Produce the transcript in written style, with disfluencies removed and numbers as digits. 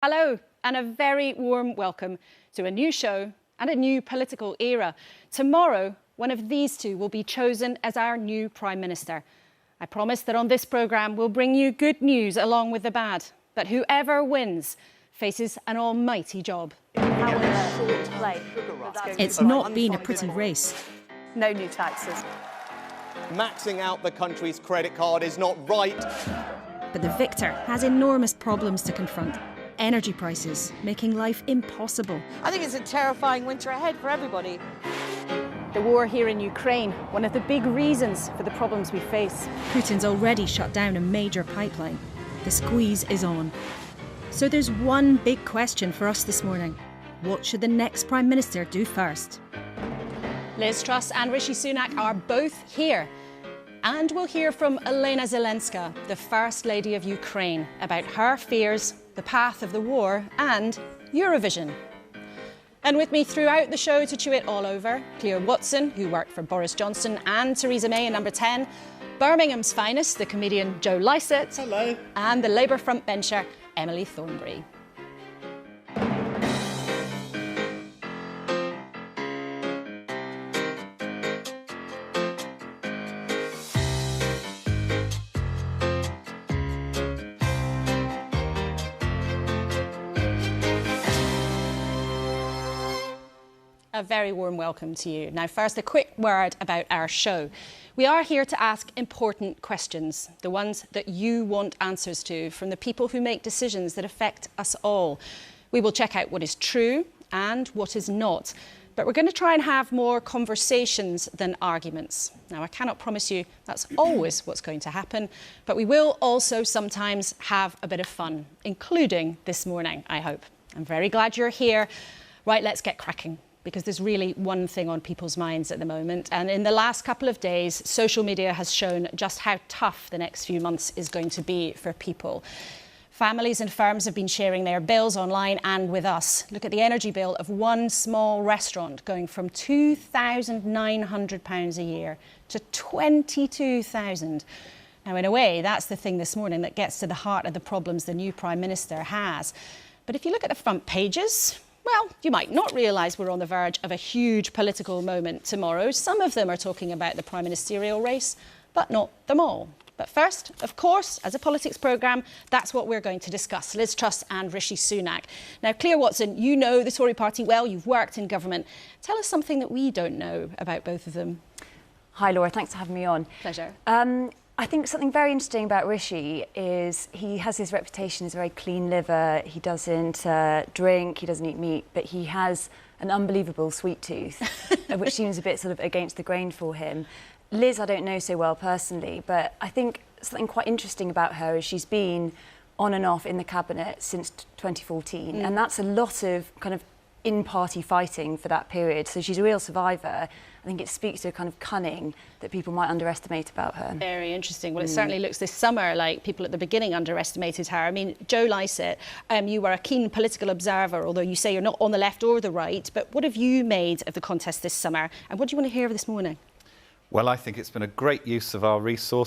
Hello, and a very warm welcome to a new show and a new political era. Tomorrow, one of these two will be chosen as our new Prime Minister. I promise that on this programme we'll bring you good news along with the bad. But whoever wins faces an almighty job. It's not been a pretty race. No new taxes. Maxing out the country's credit card is not right. But the victor has enormous problems to confront. Energy prices, making life impossible. I think it's a terrifying winter ahead for everybody. The war here in Ukraine, one of the big reasons for the problems we face. Putin's already shut down a major pipeline. The squeeze is on. So there's one big question for us this morning. What should the next Prime Minister do first? Liz Truss and Rishi Sunak are both here. And we'll hear from Olena Zelenska, the First Lady of Ukraine, about her fears, the path of the war and Eurovision. And with me throughout the show to chew it all over, Cleo Watson, who worked for Boris Johnson and Theresa May in Number 10, Birmingham's finest, the comedian Joe Lycett. Hello. And the Labour frontbencher, Emily Thornberry. A very warm welcome to you. Now, first, a quick word about our show. We are here to ask important questions, the ones that you want answers to from the people who make decisions that affect us all. We will check out what is true and what is not. But we're going to try and have more conversations than arguments. Now, I cannot promise you that's always what's going to happen, but we will also sometimes have a bit of fun, including this morning, I hope. I'm very glad you're here. Right, let's get cracking, because there's really one thing on people's minds at the moment. And in the last couple of days, social media has shown just how tough the next few months is going to be for people. Families and firms have been sharing their bills online and with us. Look at the energy bill of one small restaurant going from £2,900 a year to £22,000. Now, in a way, that's the thing this morning that gets to the heart of the problems the new Prime Minister has. But if you look at the front pages, well, you might not realise we're on the verge of a huge political moment tomorrow. Some of them are talking about the prime ministerial race, but not them all. But first, of course, as a politics programme, that's what we're going to discuss. Liz Truss and Rishi Sunak. Now, Cleo Watson, you know the Tory party well. You've worked in government. Tell us something that we don't know about both of them. Hi, Laura. Thanks for having me on. Pleasure. I think something very interesting about Rishi is he has his reputation as a very clean liver. He doesn't drink, he doesn't eat meat, but he has an unbelievable sweet tooth, which seems a bit sort of against the grain for him. Liz, I don't know so well personally, but I think something quite interesting about her is she's been on and off in the cabinet since 2014, and that's a lot of kind of in-party fighting for that period. So she's a real survivor. I think it speaks to a kind of cunning that people might underestimate about her. Very interesting. Well, it certainly looks this summer like people at the beginning underestimated her. I mean, Joe Lycett, you were a keen political observer, although you say you're not on the left or the right. But what have you made of the contest this summer? And what do you want to hear this morning? Well, I think it's been a great use of our resources.